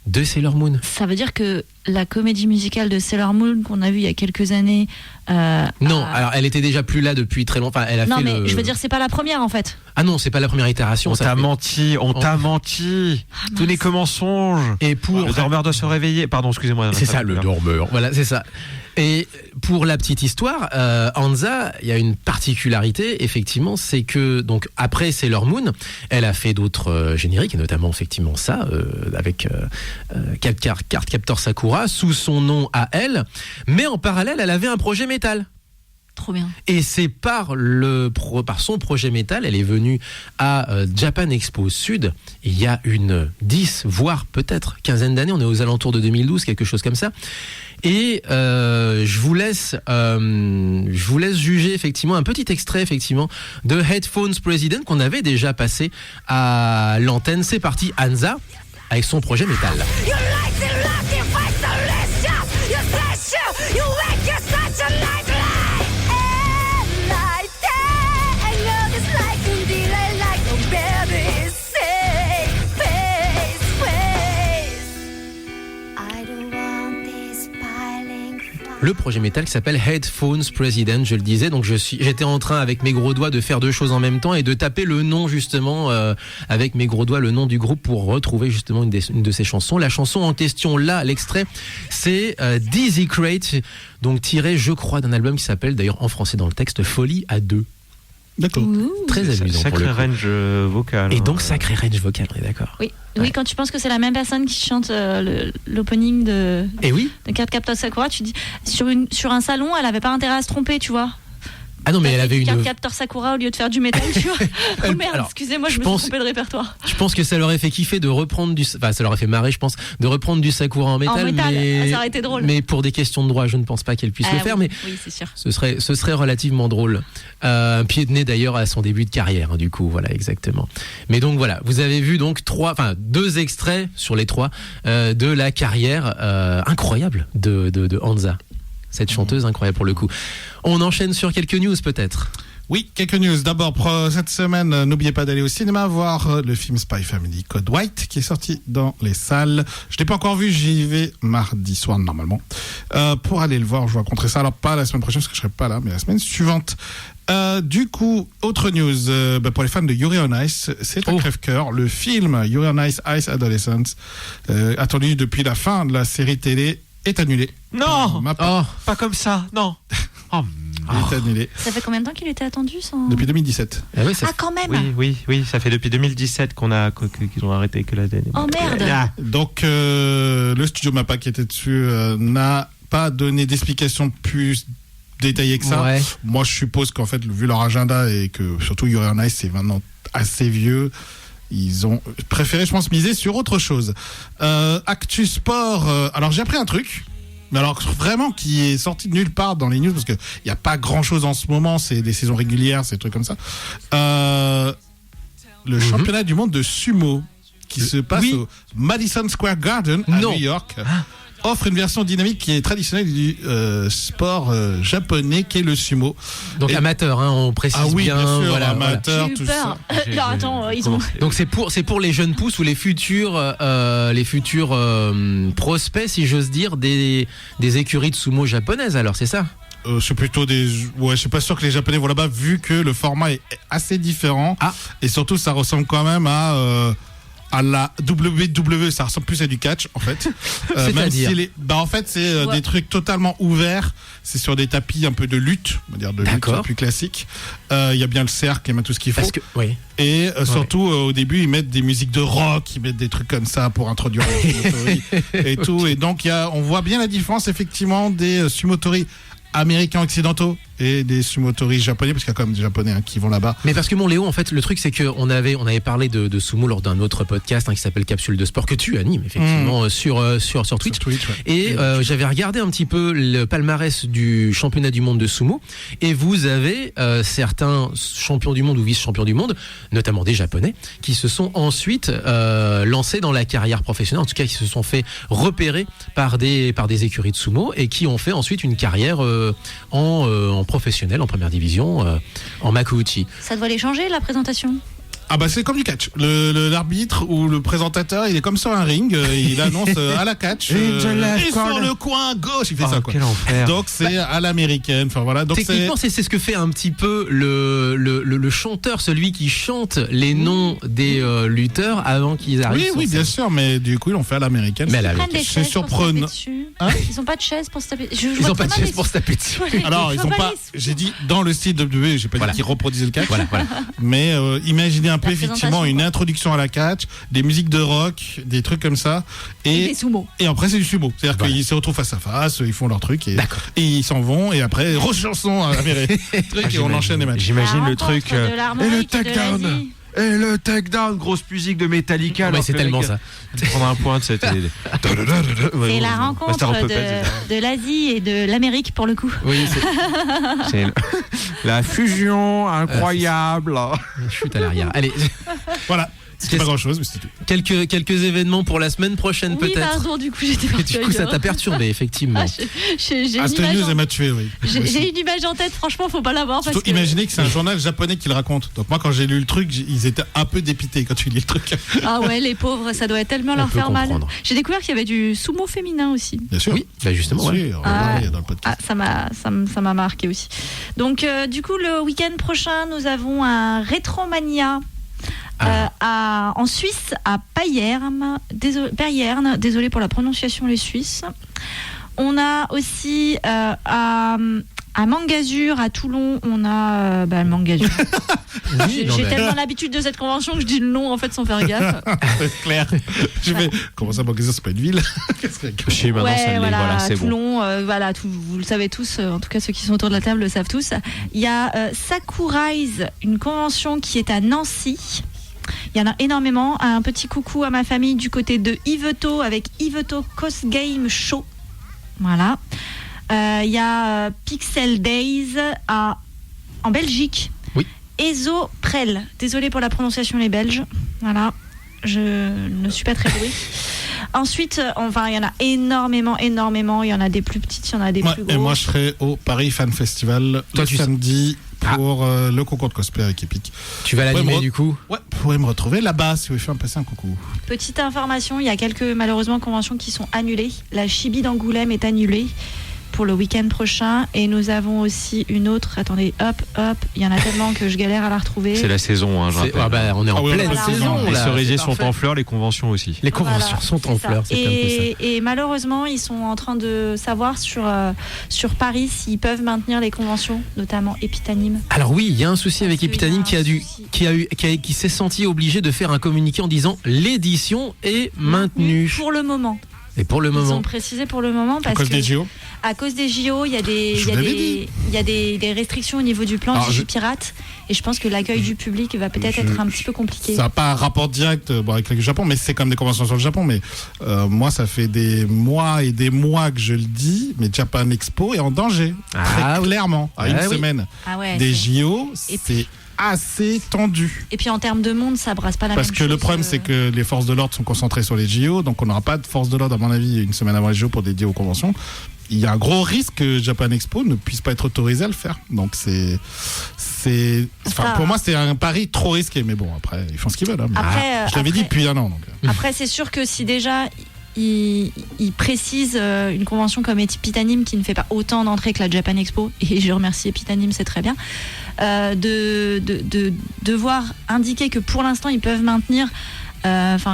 de Sailor Moon. Ça veut dire que la comédie musicale de Sailor Moon qu'on a vue il y a quelques années. Non, alors elle était déjà plus là depuis très longtemps. Enfin, elle a non, fait mais le... je veux dire, c'est pas la première en fait. Ah non, c'est pas la première itération. On ça t'a fait- menti, on t'a menti. Tout n'est que mensonge. Et pour Le dormeur doit se réveiller. Pardon, excusez-moi. C'est ça, le dormeur. Voilà, c'est ça. Et pour la petite histoire, Hansa, il y a une particularité, effectivement, c'est que donc après Sailor Moon, elle a fait d'autres génériques, et notamment effectivement ça, avec Card Captor Sakura, sous son nom à elle. Mais en parallèle, elle avait un projet métal. Trop bien. Et c'est par son projet métal, elle est venue à Japan Expo Sud il y a une 10, voire peut-être quinzaine d'années, on est aux alentours de 2012, quelque chose comme ça. Et je vous laisse juger effectivement un petit extrait effectivement de Headphones President qu'on avait déjà passé à l'antenne. C'est parti, Hansa avec son projet métal. You like to laugh, you fight delicious. You special, you wake, you're such a light. le projet métal qui s'appelle Headphones President, je le disais. Donc j'étais en train avec mes gros doigts de faire deux choses en même temps et de taper le nom justement avec mes gros doigts, le nom du groupe pour retrouver justement une de ces chansons. La chanson en question, là, l'extrait, c'est Dizzy Crate, donc tiré, je crois, d'un album qui s'appelle d'ailleurs en français dans le texte Folie à deux. D'accord. Très amusant. Sacré pour le coup. range vocal. Et donc sacré range vocal, on est d'accord. Oui, Ouais. oui, quand tu penses que c'est la même personne qui chante l'opening de Et oui. Cardcaptor Sakura, tu dis sur un salon, elle avait pas intérêt à se tromper, tu vois. Ah non, mais elle avait une. Cardcaptor Sakura au lieu de faire du métal, tu vois. Oh merde, Alors, excusez-moi, je me suis trompée de répertoire. Je pense que ça leur a fait kiffer de reprendre enfin, ça leur a fait marrer, je pense, de reprendre du Sakura en métal. Mais... ça aurait été drôle. Mais pour des questions de droit, je ne pense pas qu'elle puisse le faire. Oui, Mais oui, c'est sûr. ce serait relativement drôle. Un pied de nez d'ailleurs à son début de carrière, hein, du coup, voilà, exactement. Mais donc voilà, vous avez vu donc deux extraits sur les trois de la carrière incroyable de Hansa. Cette chanteuse incroyable pour le coup. On enchaîne sur quelques news peut-être. Oui, quelques news. D'abord, cette semaine, n'oubliez pas d'aller au cinéma voir le film Spy Family Code White qui est sorti dans les salles. Je ne l'ai pas encore vu, j'y vais mardi soir normalement. Pour aller le voir, je vous raconterai ça. Alors pas la semaine prochaine parce que je ne serai pas là, mais la semaine suivante. Du coup, autre news, pour les fans de Yuri on Ice, c'est un crève-cœur. Le film Yuri on Ice, Ice Adolescence, attendu depuis la fin de la série télé, est annulé. Non, pas comme ça, non. Est annulé. Ça fait combien de temps qu'il était attendu Depuis 2017. Quand même. Oui, ça fait depuis 2017 qu'ils ont arrêté que la dernière. Oh merde. Donc le studio MAPPA qui était dessus n'a pas donné d'explication plus détaillée que ça. Ouais. Moi je suppose qu'en fait vu leur agenda et que surtout Yuri on Ice c'est maintenant assez vieux, ils ont préféré je pense miser sur autre chose. Actu Sport, alors j'ai appris un truc. Mais alors vraiment qui est sorti de nulle part dans les news parce qu'il n'y a pas grand chose en ce moment, c'est des saisons régulières, c'est des trucs comme ça. Le championnat du monde de sumo qui se passe au Madison Square Garden à New York offre une version dynamique qui est traditionnelle du sport japonais qui est le sumo. Donc amateur, hein, on précise bien. Bien sûr, voilà, amateur, tout ça. Alors attends, ils ont. Donc c'est pour les jeunes pousses ou les futurs prospects, si j'ose dire, des écuries de sumo japonaises. Alors c'est ça. C'est plutôt je suis pas sûr que les Japonais vont là-bas vu que le format est assez différent et surtout ça ressemble quand même à la WWE, ça ressemble plus à du catch en fait. Même si en fait c'est des trucs totalement ouverts, c'est sur des tapis un peu de lutte, on va dire de lutte plus classique. Il y a bien le cercle, il y a tout ce qu'il faut. Et surtout au début ils mettent des musiques de rock, ils mettent des trucs comme ça pour introduire les sumotori et tout. Et donc on voit bien la différence effectivement des sumotori américains occidentaux et des sumotori japonais parce qu'il y a quand même des japonais qui vont là-bas. Mais parce que mon Léo, en fait, le truc c'est que on avait parlé de sumo lors d'un autre podcast qui s'appelle Capsule de sport que tu animes effectivement sur Twitch. Et j'avais regardé un petit peu le palmarès du championnat du monde de sumo et vous avez certains champions du monde ou vice-champions du monde, notamment des japonais, qui se sont ensuite lancés dans la carrière professionnelle, en tout cas qui se sont fait repérer par des écuries de sumo et qui ont fait ensuite une carrière en professionnel, en première division, en Makuuchi. Ça doit les changer, la présentation? Ah bah c'est comme du catch. L'arbitre ou le présentateur, il est comme sur un ring, il annonce à la catch et sur le coin gauche, il fait ça quoi. Quel enfer. Donc c'est à l'américaine. Enfin voilà. Donc techniquement c'est ce que fait un petit peu le chanteur, celui qui chante les noms des lutteurs avant qu'ils arrivent. Oui, bien sûr, mais du coup ils l'ont fait à l'américaine. Mais c'est surprenant. Ils ont pas de chaise pour se taper. Ils ont pas de chaise pour se taper dessus. Alors ils ont pas. J'ai dit dans le style WWE, j'ai pas dit qu'ils reproduisaient le catch. Voilà. Mais imaginez un peu effectivement une introduction à la catch, des musiques de rock, des trucs comme ça et des sumo. Et après c'est du sumo, c'est-à-dire qu'ils se retrouvent face à face, ils font leur truc et ils s'en vont et après rechanson à l'Amérique et on enchaîne les matchs. J'imagine le truc et le takedown. Et le takedown, grosse musique de Metallica. C'est tellement ça. Prendre un point de cette. C'est la rencontre de l'Asie et de l'Amérique pour le coup. Oui, c'est la fusion incroyable. Chute à l'arrière. Allez. Voilà. C'est pas grand-chose, mais c'est tout. Quelques événements pour la semaine prochaine, Oui, peut-être. pardon, du coup, j'étais partie Du coup, ça t'a perturbé, effectivement. J'ai une cette image news, en- elle m'a tué, oui. J'ai une image en tête, franchement, faut pas l'avoir. Il faut imaginer que c'est un journal japonais qui le raconte. Donc moi, quand j'ai lu le truc, ils étaient un peu dépités quand tu lis le truc. Ah ouais, les pauvres, ça doit tellement leur peut faire mal. comprendre. J'ai découvert qu'il y avait du sumo féminin aussi. Bien sûr. Oui, bah justement. Bien ouais. sûr, on va parler dans le podcast. Ça m'a marqué aussi. Donc, du coup, le week-end prochain, nous avons un Retromania en Suisse, à Payerne. Désolé pour la prononciation, les Suisses. On a aussi à Mangazur, à Toulon, on a le Mangazur. Oui, non, J'ai mais- tellement l'habitude de cette convention que je dis le nom en fait sans faire gaffe. C'est clair. Je vais. Comment ça, Mangazur, c'est pas une ville? Chez maintenant, ça l'est. Voilà, c'est bon. Toulon, vous le savez tous, en tout cas ceux qui sont autour de la table le savent tous. Il y a Sakurise, une convention qui est à Nancy. Il y en a énormément. Un petit coucou à ma famille du côté de Yvetot avec Yvetot Coast Game Show. Voilà. Il y a Pixel Days en Belgique. Oui. Ezo Prel. Désolé pour la prononciation les Belges. Voilà. Je ne suis pas très douée. Ensuite, il y en a énormément. Il y en a des plus petites, il y en a des plus grosses. Et moi, je serai au Paris Fan Festival le samedi pour le concours de cosplay avec Epic. Tu vas l'animer du coup? Ouais, vous pourrez me retrouver là-bas si vous voulez faire passer un coucou. Petite information, il y a quelques malheureusement conventions qui sont annulées. La Chibi d'Angoulême est annulée pour le week-end prochain et nous avons aussi une autre. Attendez, hop, il y en a tellement que je galère à la retrouver. C'est la saison, je rappelle. On est en pleine saison. Les là, cerisiers c'est sont parfait. en fleurs, les conventions aussi. Les conventions sont en fleurs, c'est un peu ça. Et malheureusement, ils sont en train de savoir sur Paris s'ils peuvent maintenir les conventions, notamment Epitanime. Alors oui, il y a un souci avec qu'il y a Epitanime un qui s'est senti obligé de faire un communiqué en disant l'édition est maintenue. Pour le moment. Et pour le Ils moment. ont précisé pour le moment parce À cause que des JO. à cause des JO, il y a des restrictions au niveau du plan Alors, du pirate et je pense que l'accueil du public va peut-être être un petit peu compliqué. Ça n'a pas un rapport direct avec le Japon, mais c'est comme des conventions sur le Japon. Mais moi, ça fait des mois et des mois que je le dis, mais Japan Expo est en danger. Très clairement. À une semaine des JO, c'est assez tendu. Et puis en termes de monde, ça brasse pas la même chose. Parce que le problème, c'est que les forces de l'ordre sont concentrées sur les JO, donc on n'aura pas de forces de l'ordre, à mon avis, une semaine avant les JO pour dédier aux conventions. Il y a un gros risque que Japan Expo ne puisse pas être autorisé à le faire. Donc pour moi, c'est un pari trop risqué. Mais bon, après, ils font ce qu'ils veulent. Hein. Je l'avais dit depuis un an. Donc. Après, c'est sûr que si déjà il précise une convention comme Epitanime qui ne fait pas autant d'entrées que la Japan Expo, et je remercie Epitanime, c'est très bien, de devoir indiquer que pour l'instant ils peuvent maintenir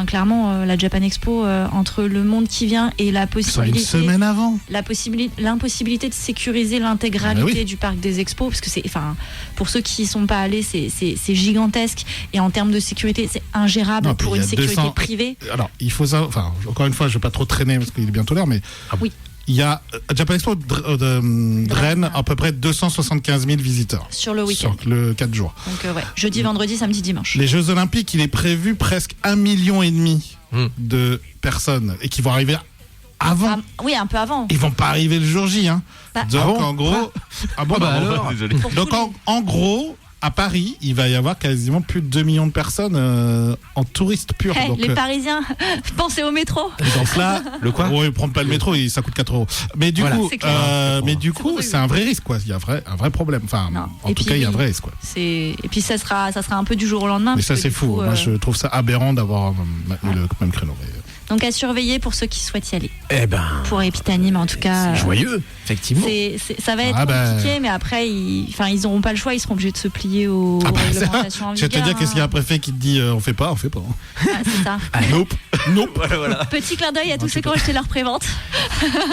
clairement la Japan Expo entre le monde qui vient et la possibilité une semaine avant l'impossibilité de sécuriser l'intégralité du parc des expos, parce que c'est pour ceux qui sont pas allés, c'est gigantesque et en termes de sécurité c'est ingérable pour une sécurité privée. Alors il faut ça, encore une fois, je vais pas trop traîner parce qu'il est bientôt l'heure, mais oui. Il y a Japan Expo de Rennes à peu près 275 000 visiteurs sur le week-end, sur le 4 jours. Donc jeudi, vendredi, samedi, dimanche. Les Jeux Olympiques, il est prévu presque 1,5 million de personnes et qui vont arriver avant. Oui, un peu avant. Ils vont pas arriver le jour J. Hein. Donc en gros, alors. Désolé. Donc en gros. À Paris, il va y avoir quasiment plus de 2 millions de personnes en touristes purs. Hey, donc, les Parisiens, pensez au métro. Donc là, le quoi ? Ouais, prendre pas le métro, ça coûte 4 €. Mais du coup, c'est un vrai risque, quoi. Il y a un vrai problème. Enfin, en tout cas, il y a un vrai risque, quoi. Et puis ça sera un peu du jour au lendemain. Mais ça, c'est fou. Moi, je trouve ça aberrant d'avoir le même créneau. Donc à surveiller pour ceux qui souhaitent y aller. Pour Epitanime, en tout cas. C'est joyeux, effectivement. Ça va être compliqué, mais après, ils n'auront pas le choix, ils seront obligés de se plier aux réglementations en vigueur. Je vais te dire, qu'est-ce qu'il y a un préfet qui te dit on fait pas. C'est ça. Nope. Voilà. Petit clin d'œil à tous ceux qui ont acheté leur prévente.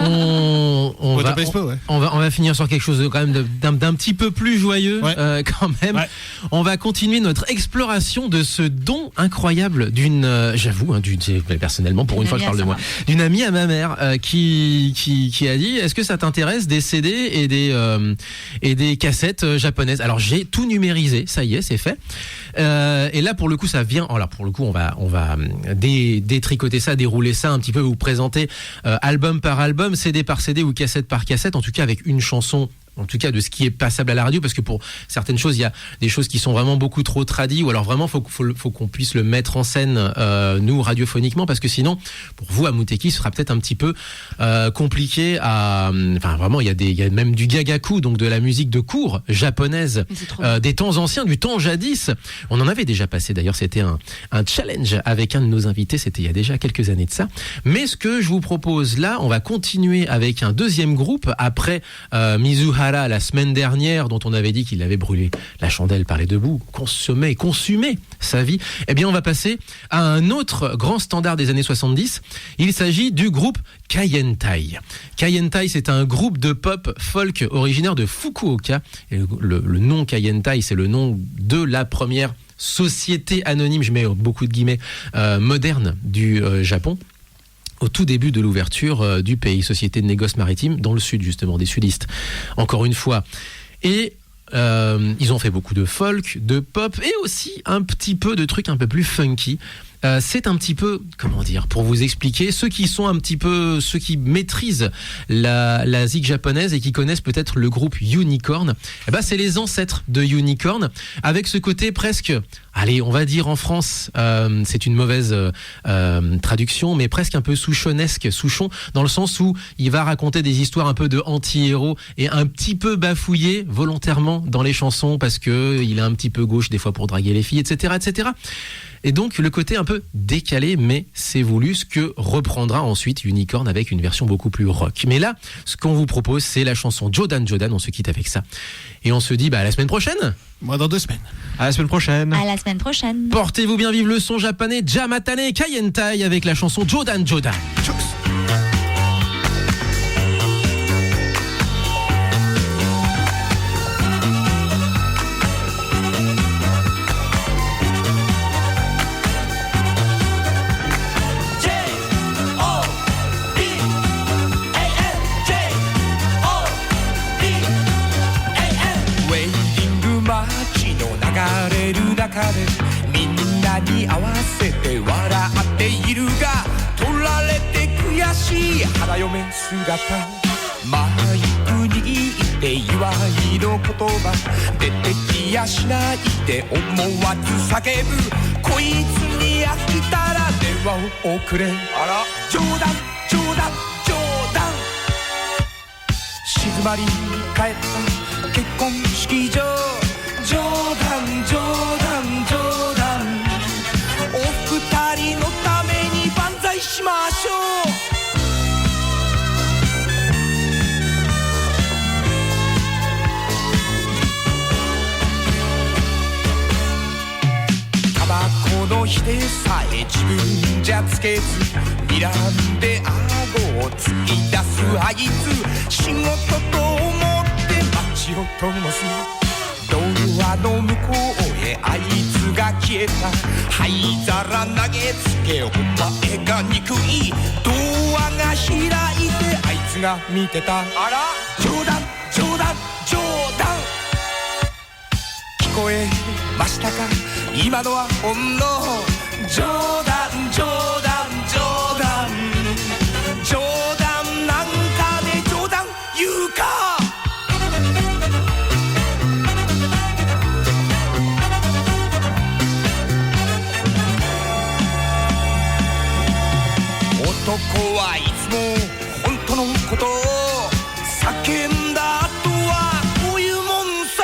On va finir sur quelque chose quand même d'un petit peu plus joyeux quand même. Ouais. On va continuer notre exploration de ce don incroyable d'une, personnellement, pour une fois je parle de moi, d'une amie à ma mère qui a dit est-ce que ça t'intéresse des CD et des cassettes japonaises. Alors j'ai tout numérisé, ça y est, c'est fait. Et là pour le coup ça vient. Alors pour le coup on va détricoter ça, dérouler ça un petit peu, vous présenter album par album, CD par CD ou cassette par cassette, en tout cas avec une chanson en tout cas de ce qui est passable à la radio, parce que pour certaines choses, il y a des choses qui sont vraiment beaucoup trop tradies, ou alors vraiment faut qu'on puisse le mettre en scène nous radiophoniquement, parce que sinon pour vous à Muteki ce sera peut-être un petit peu compliqué à, enfin vraiment il y a même du gagaku, donc de la musique de cours japonaise des temps anciens, du temps jadis. On en avait déjà passé d'ailleurs, c'était un challenge avec un de nos invités, c'était il y a déjà quelques années de ça. Mais ce que je vous propose là, on va continuer avec un deuxième groupe après Mizuhara la semaine dernière, dont on avait dit qu'il avait brûlé la chandelle par les deux bouts, consumé sa vie. Eh bien, on va passer à un autre grand standard des années 70. Il s'agit du groupe Kaientai. Kaientai, c'est un groupe de pop folk originaire de Fukuoka. Et le nom Kaientai, c'est le nom de la première société anonyme, je mets beaucoup de guillemets, moderne du Japon, au tout début de l'ouverture du pays, société de négoce maritime dans le sud, justement, des sudistes. Encore une fois. Et ils ont fait beaucoup de folk, de pop et aussi un petit peu de trucs un peu plus funky. C'est un petit peu, comment dire, pour vous expliquer, ceux qui maîtrisent la zik japonaise et qui connaissent peut-être le groupe Unicorn, eh ben c'est les ancêtres de Unicorn, avec ce côté presque, allez, on va dire en France, c'est une mauvaise traduction, mais presque un peu Souchon, dans le sens où il va raconter des histoires un peu de anti-héros et un petit peu bafouillé volontairement dans les chansons parce que il est un petit peu gauche des fois pour draguer les filles, etc., etc. Et donc le côté un peu décalé, mais c'est voulu, ce que reprendra ensuite Unicorn avec une version beaucoup plus rock. Mais là, ce qu'on vous propose, c'est la chanson Jodan Jodan, on se quitte avec ça. Et on se dit à la semaine prochaine. Moi dans 2 semaines. À la semaine prochaine. À la semaine prochaine. Portez-vous bien, vive le son japonais Jamatane Kaientai avec la chanson Jodan Jodan. Tchuss.みんなに合わせて笑っているが取られて悔しい花嫁姿マイク握って祝いの言葉出てきやしないで思わず叫ぶこいつに飽きたら電話をくれあら冗談冗談冗談静まり返った結婚式場冗談冗談冗談お二人のために万歳しましょうタバコの火でさえ自分じゃつけず睨んで顎を突き出すあいつ仕事と思って街を灯すドアの向こうへあいつが消えた灰皿投げつけお前が憎いドアが開いてあいつが見てたあら冗談冗談冗談聞こえましたか今のはほんの冗談冗談冗談冗談なんかで冗談言うか男はいつも本当のことを叫んだ後はこういうもんさ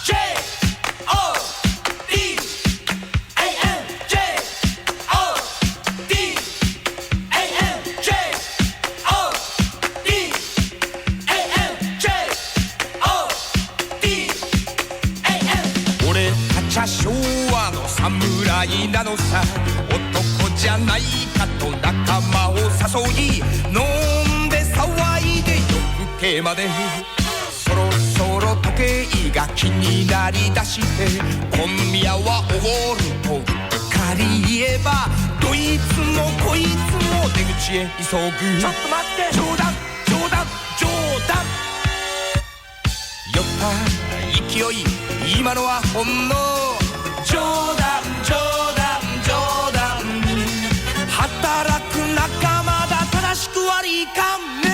J-O-D-A-N-J-O-D-A-N-J-O-D-A-N 俺たちは昭和の侍なのさ男じゃないかと仲間を誘い飲んで騒いで夜更けまでそろそろ時計が気になりだして今夜は終わるとうっかり言えばどいつもこいつも出口へ急ぐちょっと待って冗談冗談冗談酔った勢い今のはほんの冗談冗談冗談働く仲間だ正しく割り勘ね